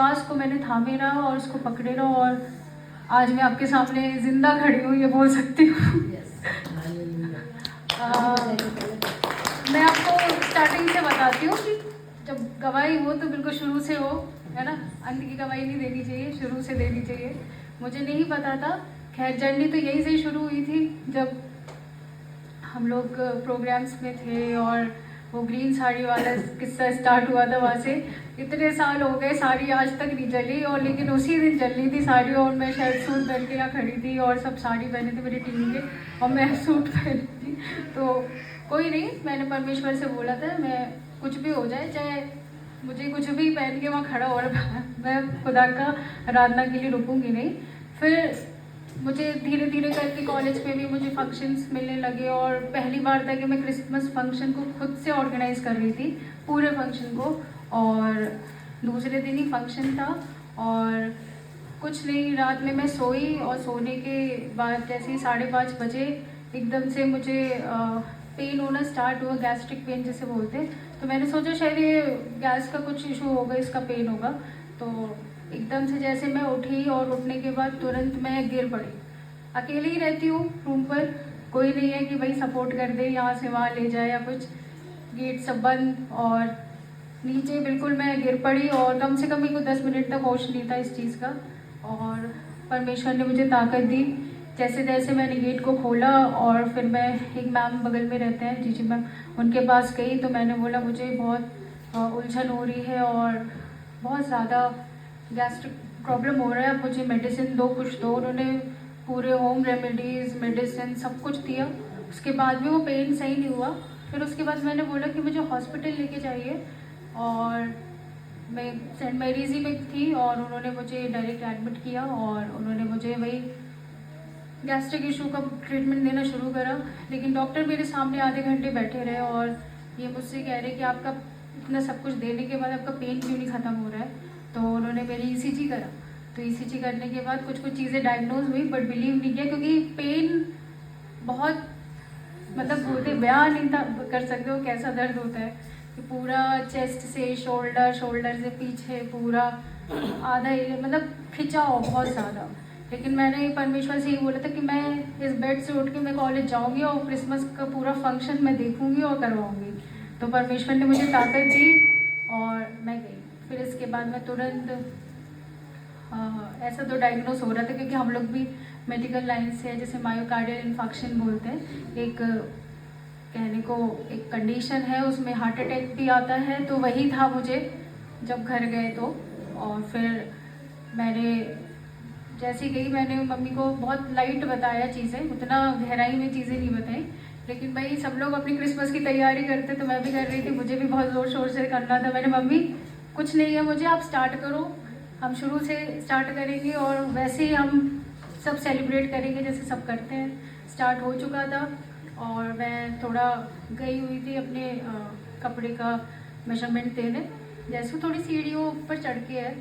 सांस को मैंने थामे रहा और उसको पकड़े रहा और आज मैं आपके सामने जिंदा खड़ी हूँ, ये बोल सकती हूँ। मैं आपको स्टार्टिंग से बताती हूँ कि जब गवाही हो तो बिल्कुल शुरू से हो, है ना। अंत की गवाही नहीं देनी चाहिए, शुरू से देनी चाहिए। मुझे नहीं पता था। खैर जर्नी तो यहीं से ही शुरू हुई थी जब हम लोग प्रोग्राम्स में थे और वो ग्रीन साड़ी वाला किस्सा स्टार्ट हुआ था। वहाँ से इतने साल हो गए, साड़ी आज तक नहीं जली, और लेकिन उसी दिन जल रही थी साड़ी और मैं शायद सूट पहन के यहाँ खड़ी थी और सब साड़ी पहने थे मेरी टीम के और मैं सूट पहनी थी। तो कोई नहीं, मैंने परमेश्वर से बोला था मैं कुछ भी हो जाए, चाहे मुझे कुछ भी पहन के वहाँ खड़ा और मैं खुदा का आराधना के लिए रुकूंगी नहीं। फिर मुझे धीरे धीरे करके कॉलेज में भी मुझे फंक्शंस मिलने लगे और पहली बार था कि मैं क्रिसमस फंक्शन को खुद से ऑर्गेनाइज कर रही थी, पूरे फंक्शन को। और दूसरे दिन ही फंक्शन था और कुछ नहीं, रात में मैं सोई और सोने के बाद जैसे ही 5:30 बजे एकदम से मुझे पेन होना स्टार्ट हुआ, गैस्ट्रिक पेन जिसे बोलते हैं। तो मैंने सोचा शायद ये गैस का कुछ इशू होगा, इसका पेन होगा। तो एकदम से जैसे मैं उठी और उठने के बाद तुरंत मैं गिर पड़ी। अकेले ही रहती हूँ रूम पर, कोई नहीं है कि भाई सपोर्ट कर दे, यहाँ से वहाँ ले जाए या कुछ। गेट सब बंद और नीचे बिल्कुल मैं गिर पड़ी और कम से कम मेरे को 10 मिनट तक होश नहीं था इस चीज़ का। और परमेश्वर ने मुझे ताकत दी। जैसे जैसे मैंने गेट को खोला और फिर मैं एक मैम बगल में रहते हैं, जीजी मैम, उनके पास गई। तो मैंने बोला मुझे बहुत उलझन हो रही है और बहुत ज़्यादा गैस्ट्रिक प्रॉब्लम हो रहा है, मुझे मेडिसिन दो, कुछ दो। उन्होंने पूरे होम रेमेडीज़, मेडिसिन सब कुछ दिया। उसके बाद भी वो पेन सही नहीं हुआ। फिर उसके बाद मैंने बोला कि मुझे हॉस्पिटल लेके जाइए और मैं सेंट मैरीज़ ही में थी और उन्होंने मुझे डायरेक्ट एडमिट किया और उन्होंने मुझे वही गैस्ट्रिक इशू का ट्रीटमेंट देना शुरू करा। लेकिन डॉक्टर मेरे सामने आधे घंटे बैठे रहे और ये मुझसे कह रहे कि आपका इतना सब कुछ देने के बाद आपका पेन क्यों नहीं ख़त्म हो रहा है। तो उन्होंने मेरी ईसीजी करा। तो ईसीजी करने के बाद कुछ कुछ चीज़ें डायग्नोज हुई, बट बिलीव नहीं किया क्योंकि पेन बहुत, मतलब बोलते बयान नहीं था कर सकते हो कैसा दर्द होता है कि पूरा चेस्ट से शोल्डर, शोल्डर से पीछे पूरा आधा एरिया मतलब खिंचा हो बहुत ज़्यादा। लेकिन मैंने परमेश्वर से ही बोला था कि मैं इस बेड से उठ के मैं कॉलेज जाऊंगी और क्रिसमस का पूरा फंक्शन मैं देखूंगी और करवाऊंगी। तो परमेश्वर ने मुझे ताकत दी और मैं गई। फिर इसके बाद मैं तुरंत ऐसा तो डायग्नोस हो रहा था क्योंकि हम लोग भी मेडिकल लाइन से है, जैसे मायोकार्डियल इन्फेक्शन बोलते हैं, एक कहने को एक कंडीशन है, उसमें हार्ट अटैक भी आता है। तो वही था मुझे जब घर गए तो। और फिर मैंने जैसे गई, मैंने मम्मी को बहुत लाइट बताया चीज़ें, उतना गहराई में चीज़ें नहीं बताई। लेकिन भाई सब लोग अपनी क्रिसमस की तैयारी करते तो मैं भी कर रही थी, मुझे भी बहुत ज़ोर शोर से करना था। मैंने मम्मी कुछ नहीं है मुझे, आप स्टार्ट करो, हम शुरू से स्टार्ट करेंगे और वैसे ही हम सब सेलिब्रेट करेंगे जैसे सब करते हैं। स्टार्ट हो चुका था और मैं थोड़ा गई हुई थी अपने कपड़े का मेजरमेंट देने। जैसे थोड़ी सीढ़ियों ऊपर चढ़ के है,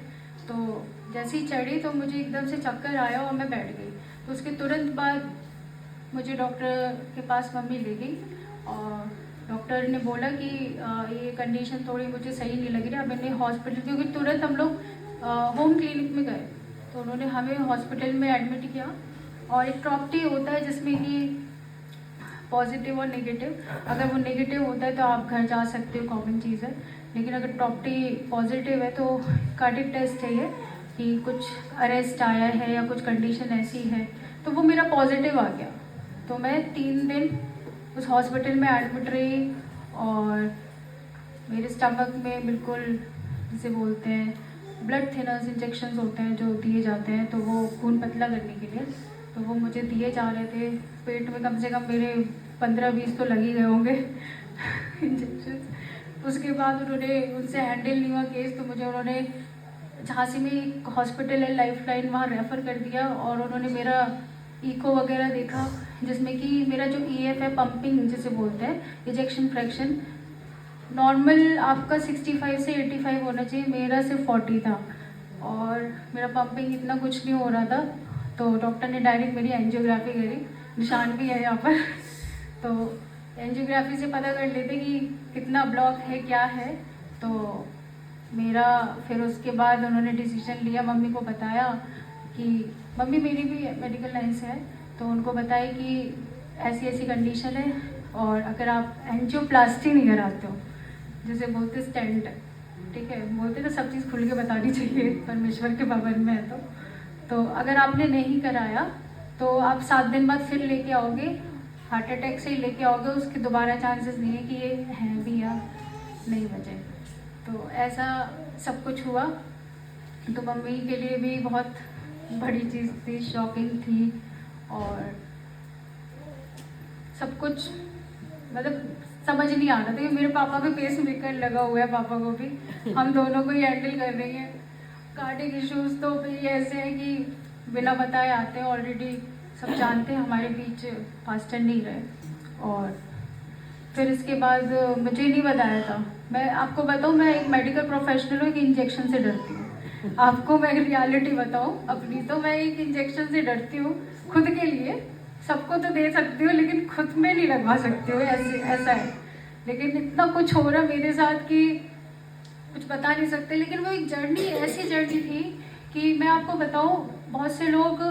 तो जैसे ही चढ़ी तो मुझे एकदम से चक्कर आया और मैं बैठ गई। तो उसके तुरंत बाद मुझे डॉक्टर के पास मम्मी ले गई और डॉक्टर ने बोला कि ये कंडीशन थोड़ी मुझे सही नहीं लग रही, अब मैंने हॉस्पिटल, क्योंकि तुरंत हम लोग होम क्लिनिक में गए तो उन्होंने हमें हॉस्पिटल में एडमिट किया। और एक ट्रॉप्टी होता है जिसमें कि पॉजिटिव और नेगेटिव, अगर वो नेगेटिव होता है तो आप घर जा सकते हो, कॉमन चीज़ है। लेकिन अगर ट्रॉप्टी पॉजिटिव है तो कार्डिक टेस्ट चाहिए कि कुछ अरेस्ट आया है या कुछ कंडीशन ऐसी है। तो वो मेरा पॉजिटिव आ गया। तो मैं 3 दिन उस हॉस्पिटल में एडमिट रही और मेरे स्टमक में बिल्कुल जिसे बोलते हैं ब्लड थिनर्स इंजेक्शंस होते हैं जो दिए जाते हैं, तो वो खून पतला करने के लिए, तो वो मुझे दिए जा रहे थे। पेट में कम से कम मेरे 15-20 तो लग ही गए होंगे इंजेक्शंस। उसके बाद उन्होंने, उनसे हैंडल नहीं हुआ केस, तो मुझे उन्होंने झांसी में एक हॉस्पिटल है लाइफ लाइन, वहाँ रेफ़र कर दिया और उन्होंने मेरा इको वगैरह देखा जिसमें कि मेरा जो ईएफ है, पंपिंग जिसे बोलते हैं, इजेक्शन फ्रैक्शन, नॉर्मल आपका 65 से 85 होना चाहिए, मेरा सिर्फ 40 था और मेरा पंपिंग इतना कुछ नहीं हो रहा था। तो डॉक्टर ने डायरेक्ट मेरी एंजियोग्राफी करी, निशान भी है यहाँ पर तो एंजियोग्राफी से पता कर लेते कि कितना ब्लॉक है क्या है। तो मेरा फिर उसके बाद उन्होंने डिसीजन लिया, मम्मी को बताया कि मम्मी मेरी भी मेडिकल लाइन से है, तो उनको बताया कि ऐसी ऐसी कंडीशन है और अगर आप एंजियोप्लास्टी नहीं कराते हो, जैसे बोलते स्टेंट, ठीक है, बोलते तो सब चीज़ खुल के बतानी चाहिए, परमेश्वर के भवन में है तो अगर आपने नहीं कराया तो आप 7 दिन बाद फिर लेके आओगे, हार्ट अटैक से ही लेके आओगे, उसके दोबारा चांसेस नहीं है कि ये हैं भी या नहीं बचे। तो ऐसा सब कुछ हुआ। तो मम्मी के लिए भी बहुत बड़ी चीज़ थी, शॉकिंग थी, और सब कुछ मतलब समझ नहीं आ रहा था कि मेरे पापा भी पेस मेकर लगा हुआ है, पापा को भी, हम दोनों को ही हैंडल कर रही हैं। कार्डिक इश्यूज तो फिर ऐसे हैं कि बिना बताए आते हैं, ऑलरेडी सब जानते हैं, हमारे बीच फास्टर नहीं रहे। और फिर इसके बाद मुझे नहीं बताया था। मैं आपको बताऊँ, मैं एक मेडिकल प्रोफेशनल हूँ, एक इंजेक्शन से डरती हूँ। आपको मैं रियलिटी बताऊँ अपनी, तो मैं एक इंजेक्शन से डरती हूँ खुद के लिए। सबको तो दे सकती हूँ लेकिन खुद में नहीं लगवा सकती हूँ, ऐसा है। लेकिन इतना कुछ हो रहा मेरे साथ कि कुछ बता नहीं सकते। लेकिन वो एक जर्नी, ऐसी जर्नी थी कि मैं आपको बताऊँ, बहुत से लोग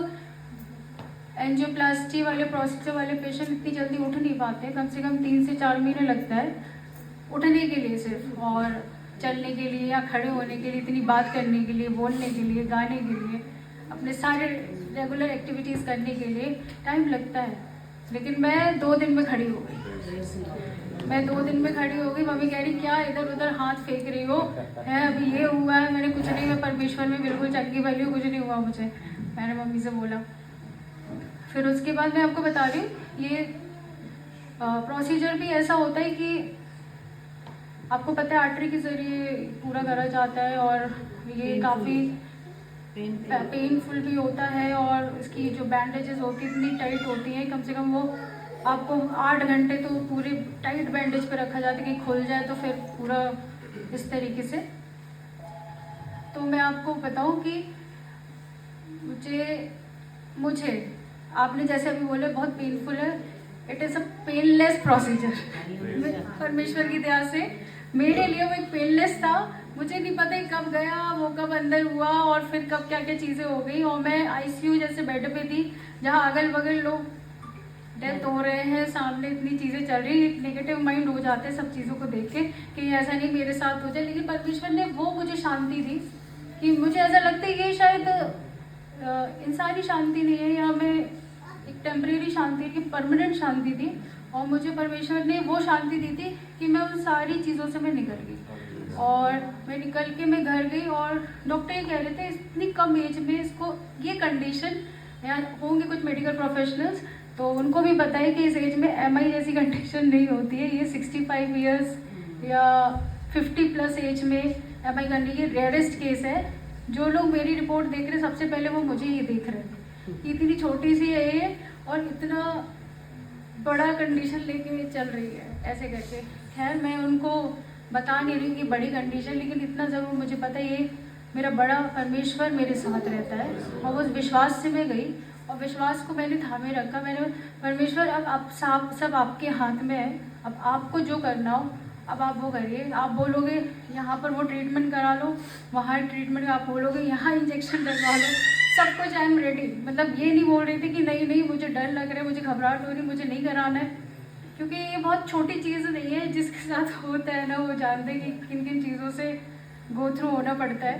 एंजियोप्लास्टी वाले प्रोसीजर वाले पेशेंट इतनी जल्दी उठ नहीं पाते, कम से कम 3 से 4 महीने लगता है उठने के लिए सिर्फ, और चलने के लिए या खड़े होने के लिए, इतनी बात करने के लिए, बोलने के लिए, गाने के लिए, अपने सारे रेगुलर एक्टिविटीज़ करने के लिए टाइम लगता है। लेकिन मैं 2 दिन में खड़ी हो गई। मैं 2 दिन में खड़ी हो गई। मम्मी कह रही क्या इधर उधर हाथ फेंक रही हो, है अभी ये हुआ है। मैंने कुछ नहीं, मैं परमेश्वर में बिल्कुल चंगी भली हूँ, कुछ नहीं हुआ मुझे, मैंने मम्मी से बोला। फिर उसके बाद मैं आपको बता रही हूँ, ये प्रोसीजर भी ऐसा होता है कि आपको पता है आर्टरी के ज़रिए पूरा करा जाता है, और ये काफ़ी पेनफुल भी होता है, और इसकी जो बैंडेजेस होती है इतनी टाइट होती हैं, कम से कम वो आपको 8 घंटे तो पूरे टाइट बैंडेज पे रखा जाता है कि खुल जाए तो फिर पूरा इस तरीके से। तो मैं आपको बताऊं कि मुझे आपने जैसे अभी बोले बहुत पेनफुल है, it is a painless procedure. परमेश्वर की दया से मेरे लिए वो एक पेनलेस था। मुझे नहीं पता कब गया वो, कब अंदर हुआ, और फिर कब क्या क्या चीज़ें हो गई। और मैं आईसीयू जैसे बेड पे थी, जहाँ अगल बगल लोग डेथ हो रहे हैं, सामने इतनी चीज़ें चल रही, नेगेटिव माइंड हो जाते हैं सब चीज़ों को देख के कि ऐसा नहीं मेरे साथ हो जाए। लेकिन परमेश्वर ने वो मुझे शांति दी कि मुझे ऐसा लगता है ये शायद इंसानी शांति नहीं है, या मैं एक टेम्परेरी शांति की परमानेंट शांति थी। और मुझे परमेश्वर ने वो शांति दी थी कि मैं उन सारी चीज़ों से मैं निकल गई, और मैं निकल के मैं घर गई। और डॉक्टर ये कह रहे थे इतनी कम एज में इसको ये कंडीशन, या होंगे कुछ मेडिकल प्रोफेशनल्स तो उनको भी पता है कि इस एज में एमआई जैसी कंडीशन नहीं होती है। ये 65 ईयर्स या 50+ एज में एमआई करने की रेयरेस्ट केस है। जो लोग मेरी रिपोर्ट देख रहे सबसे पहले वो मुझे ये देख रहे थे कि इतनी छोटी सी है ये और इतना बड़ा कंडीशन लेके चल रही है ऐसे करके। खैर मैं उनको बता नहीं रही कि बड़ी कंडीशन, लेकिन इतना ज़रूर मुझे पता है ये मेरा बड़ा परमेश्वर मेरे साथ रहता है। और उस विश्वास से मैं गई और विश्वास को मैंने थामे रखा। मैंने परमेश्वर अब आप सब आपके हाथ में है, अब आपको जो करना हो अब आप वो करिए। आप बोलोगे यहाँ पर वो ट्रीटमेंट करा लो, वहाँ ट्रीटमेंट आप बोलोगे यहाँ इंजेक्शन लगवा लो, सब कुछ आई एम रेडी। मतलब ये नहीं बोल रही थी कि नहीं नहीं मुझे डर लग रहा है, मुझे घबराहट हो रही, मुझे नहीं कराना है, क्योंकि ये बहुत छोटी चीज़ नहीं है। जिसके साथ होता है ना वो जानते हैं कि किन किन चीज़ों से गो थ्रू होना पड़ता है।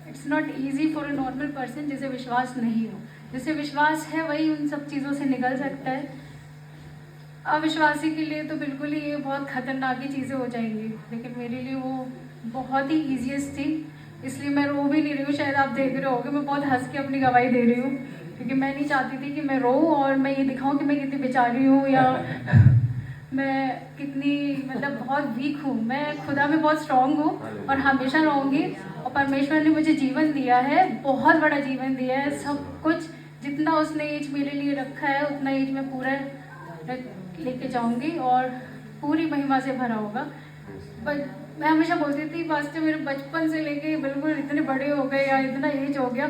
It's not easy for a normal person जिसे विश्वास नहीं हो। जिसे विश्वास है वही उन सब चीज़ों से निकल सकता है। अविश्वासी के लिए तो बिल्कुल ही ये बहुत खतरनाक ही चीज़ें हो जाएंगी, लेकिन मेरे लिए वो बहुत ही ईजीएस्ट थी। इसलिए मैं रो भी नहीं रही हूँ, शायद आप देख रहे होगे मैं बहुत हंस के अपनी गवाही दे रही हूँ, क्योंकि मैं नहीं चाहती थी कि मैं रोऊँ और मैं ये दिखाऊँ कि मैं कितनी बेचारी हूँ या मैं कितनी मतलब बहुत वीक हूँ। मैं खुदा में बहुत स्ट्रांग हूँ और हमेशा रहूँगी। और परमेश्वर ने मुझे जीवन दिया है, बहुत बड़ा जीवन दिया है। सब कुछ जितना उसने एज मेरे लिए रखा है उतना एज मैं पूरा लेके जाऊंगी और पूरी महिमा से भरा होगा। मैं हमेशा बोलती थी पास्टर मेरे बचपन से लेके बिल्कुल इतने बड़े हो गए या इतना एज हो गया,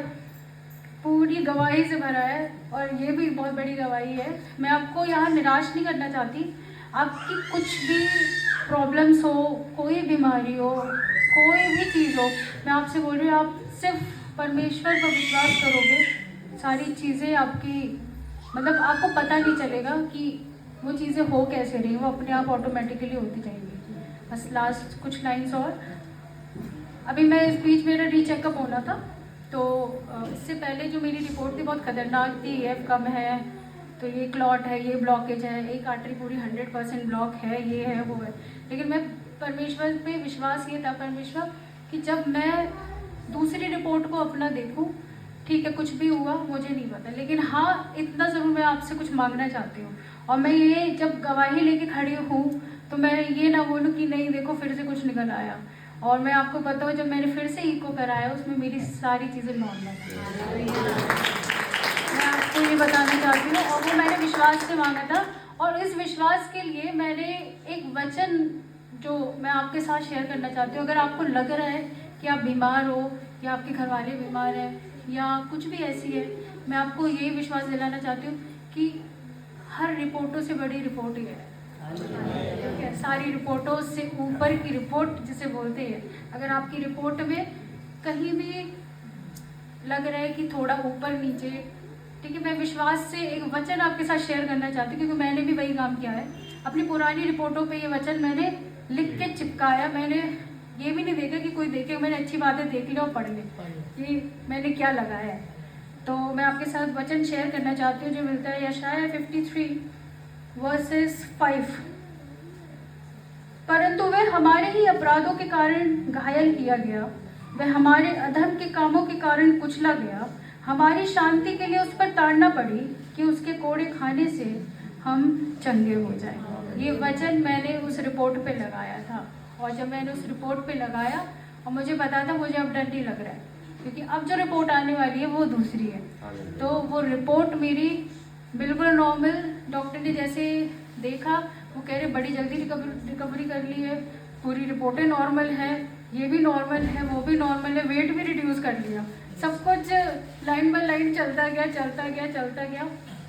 पूरी गवाही से भरा है। और ये भी बहुत बड़ी गवाही है। मैं आपको यहाँ निराश नहीं करना चाहती। आपकी कुछ भी प्रॉब्लम्स हो, कोई बीमारी हो, कोई भी चीज़ हो, मैं आपसे बोल रही हूँ, आप सिर्फ परमेश्वर पर विश्वास करोगे, सारी चीज़ें आपकी, मतलब आपको पता नहीं चलेगा कि वो चीज़ें हो कैसे रही, वो अपने आप ऑटोमेटिकली होती जाएंगी। बस लास्ट कुछ लाइन्स और, अभी मैं इस बीच मेरा रीचेकअप होना था, तो इससे पहले जो मेरी रिपोर्ट थी बहुत खतरनाक थी, एफ कम है, तो ये क्लॉट है, ये ब्लॉकेज है, एक आर्टरी पूरी 100% ब्लॉक है, ये है वो है। लेकिन मैं परमेश्वर पे विश्वास ये था, परमेश्वर कि जब मैं दूसरी रिपोर्ट को अपना देखूं, ठीक है कुछ भी हुआ मुझे नहीं पता, लेकिन हाँ इतना ज़रूर मैं आपसे कुछ मांगना चाहती हूँ। और मैं ये जब गवाही लेके खड़ी हूँ तो मैं ये ना बोलूँ कि नहीं देखो फिर से कुछ निकल आया। और मैं आपको बताऊँ, जब मैंने फिर से इको कराया उसमें मेरी सारी चीज़ें नॉर्मल है। मैं आपको ये बताना चाहती हूँ, और वो मैंने विश्वास से मांगा था। और इस विश्वास के लिए मैंने एक वचन जो मैं आपके साथ शेयर करना चाहती हूँ। अगर आपको लग रहा है कि आप बीमार हो या आपके घर वाले बीमार हैं या कुछ भी ऐसी है, मैं आपको ये विश्वास दिलाना चाहती हूँ कि हर रिपोर्टों से बड़ी रिपोर्ट ही है। ठीक है, सारी रिपोर्टों से ऊपर की रिपोर्ट जिसे बोलते हैं। अगर आपकी रिपोर्ट में कहीं भी लग रहा है कि थोड़ा ऊपर नीचे, ठीक है, मैं विश्वास से एक वचन आपके साथ शेयर करना चाहती हूँ, क्योंकि मैंने भी वही काम किया है। अपनी पुरानी रिपोर्टों पे ये वचन मैंने लिख के चिपकाया। मैंने ये भी नहीं देखा कि कोई देखे, मैंने अच्छी बातें देख ली और पढ़ ली कि मैंने क्या लगाया है। तो मैं आपके साथ वचन शेयर करना चाहती हूँ जो मिलता है यशायाह 53 वर्सेस 5। परंतु वह हमारे ही अपराधों के कारण घायल किया गया, वह हमारे अधर्म के कामों के कारण कुचला गया, हमारी शांति के लिए उस पर ताड़ना पड़ी कि उसके कोड़े खाने से हम चंगे हो जाएं। ये वचन मैंने उस रिपोर्ट पे लगाया था, और जब मैंने उस रिपोर्ट पे लगाया और मुझे पता था मुझे अब डर नहीं लग रहा है, क्योंकि अब जो रिपोर्ट आने वाली है वो दूसरी है। तो वो रिपोर्ट मेरी बिल्कुल नॉर्मल, डॉक्टर ने जैसे देखा वो कह रहे बड़ी जल्दी रिकवरी कर ली है, पूरी रिपोर्टें नॉर्मल है, ये भी नॉर्मल है, वो भी नॉर्मल है, वेट भी रिड्यूस कर लिया, सब कुछ लाइन बाय लाइन चलता गया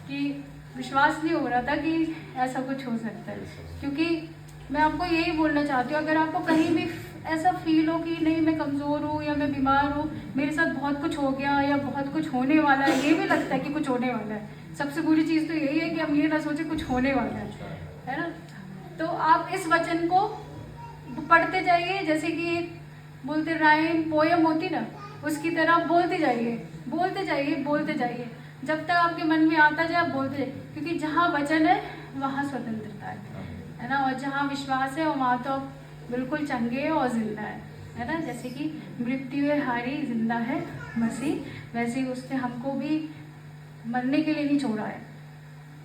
कि विश्वास नहीं हो रहा था कि ऐसा कुछ हो सकता है। क्योंकि मैं आपको यही बोलना चाहती हूँ, अगर आपको कहीं भी ऐसा फील हो कि नहीं मैं कमज़ोर हूँ या मैं बीमार हूँ, मेरे साथ बहुत कुछ हो गया या बहुत कुछ होने वाला है, ये भी लगता है कि कुछ होने वाला है, सबसे बुरी चीज़ तो यही है कि हम ये ना सोचे कुछ होने वाला है ना। तो आप इस वचन को पढ़ते जाइए, जैसे कि बोलते राइम पोयम होती ना, उसकी तरह बोलते जाइए, जब तक आपके मन में आता जाए आप बोलते जाइए, क्योंकि जहाँ वचन है वहाँ स्वतंत्रता है ना, और जहाँ विश्वास है वहाँ तो आप बिल्कुल चंगे और जिंदा है ना। जैसे कि मृत्यु है हारी जिंदा है मसीह, वैसे ही उसने हमको भी मरने के लिए नहीं छोड़ा है,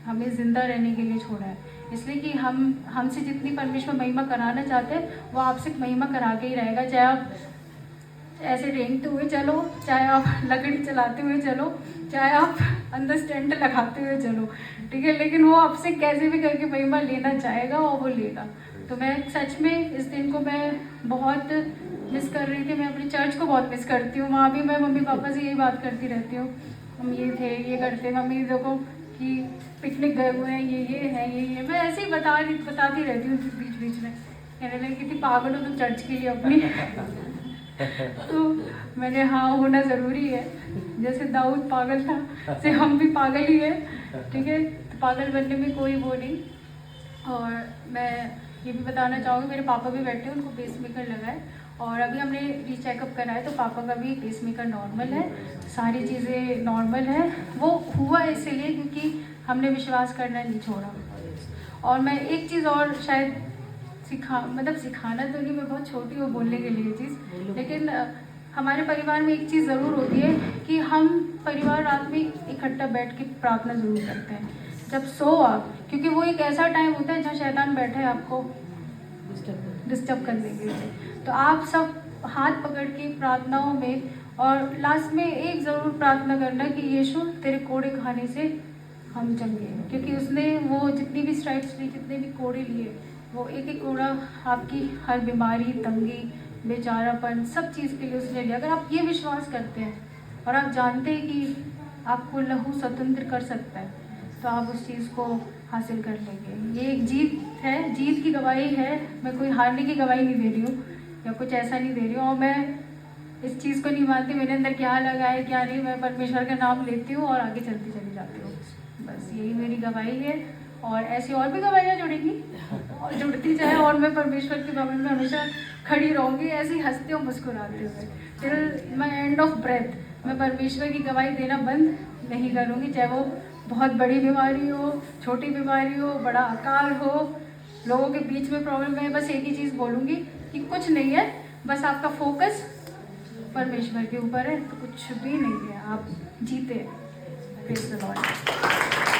हमें जिंदा रहने के लिए छोड़ा है। इसलिए कि हमसे जितनी परमेश्वर महिमा कराना चाहते हैं वो आपसे महिमा करा के ही रहेगा, चाहे आप ऐसे रेंगते हुए चलो, चाहे आप लकड़ी चलाते हुए चलो, चाहे आप अंदर स्टेंट लगाते हुए चलो, ठीक है, लेकिन वो आपसे कैसे भी करके महिमा लेना चाहेगा और वो लेगा। तो मैं सच में इस दिन को मैं बहुत मिस कर रही थी, मैं अपनी चर्च को बहुत मिस करती हूँ। वहाँ भी मैं मम्मी पापा से यही बात करती रहती हूँ, हम ये थे ये करते, मम्मी देखो कि पिकनिक गए हुए हैं, ये है, मैं ऐसे ही बताती रहती हूँ बीच में, कहने लगी कितनी पागल हो तुम चर्च के लिए अपनी। तो मैंने हाँ होना ज़रूरी है, जैसे दाऊद पागल था से हम भी पागल ही है, ठीक है, तो पागल बनने में कोई वो नहीं। और मैं ये भी बताना चाहूँगी, मेरे पापा भी बैठे हैं, उनको पेसमेकर लगा है, और अभी हमने रीचेकअप करा है तो पापा का भी पेसमेकर नॉर्मल है, सारी चीज़ें नॉर्मल है। वो हुआ इसलिए क्योंकि हमने विश्वास करना नहीं छोड़ा। और मैं एक चीज़ और शायद सिखाना तो नहीं, मैं बहुत छोटी हूँ बोलने के लिए चीज़, लेकिन हमारे परिवार में एक चीज़ ज़रूर होती है कि हम परिवार रात में इकट्ठा बैठ के प्रार्थना ज़रूर करते हैं जब सो आप, क्योंकि वो एक ऐसा टाइम होता है जहाँ शैतान बैठा है आपको डिस्टर्ब करने के लिए। तो आप सब हाथ पकड़ के प्रार्थनाओं में, और लास्ट में एक ज़रूर प्रार्थना करना कि यीशु तेरे कोड़े खाने से हम चंगे, क्योंकि उसने वो जितनी भी स्ट्राइप्स ली, जितने भी कोड़े लिए, वो एक एक कोड़ा आपकी हर बीमारी, तंगी, बेचारापन, सब चीज़ के लिए उसने लिया। अगर आप ये विश्वास करते हैं और आप जानते हैं कि आपको लहू स्वतंत्र कर सकता है, तो आप उस चीज़ को हासिल कर लेंगे। ये एक जीत है, जीत की गवाही है, मैं कोई हारने की गवाही नहीं दे रही हूँ, या कुछ ऐसा नहीं दे रही हूँ। और मैं इस चीज़ को नहीं मानती मेरे अंदर क्या लगा है क्या नहीं, मैं परमेश्वर का नाम लेती हूँ और आगे चलती चली जाती हूँ। बस यही मेरी गवाही है, और ऐसी और भी गवाहियाँ जुड़ेंगी और जुड़ती जाए, और मैं परमेश्वर की भवन में हमेशा खड़ी रहूँगी ऐसे ही हंसते और मुस्कुराते हुए till my end of breath. मैं परमेश्वर की गवाही देना बंद नहीं करूँगी, चाहे वो बहुत बड़ी बीमारी हो, छोटी बीमारी हो, बड़ा अकाल हो, लोगों के बीच में प्रॉब्लम है। बस एक ही चीज़ बोलूँगी कि कुछ नहीं है, बस आपका फोकस परमेश्वर के ऊपर है तो कुछ भी नहीं है, आप जीते हैं। Praise the Lord.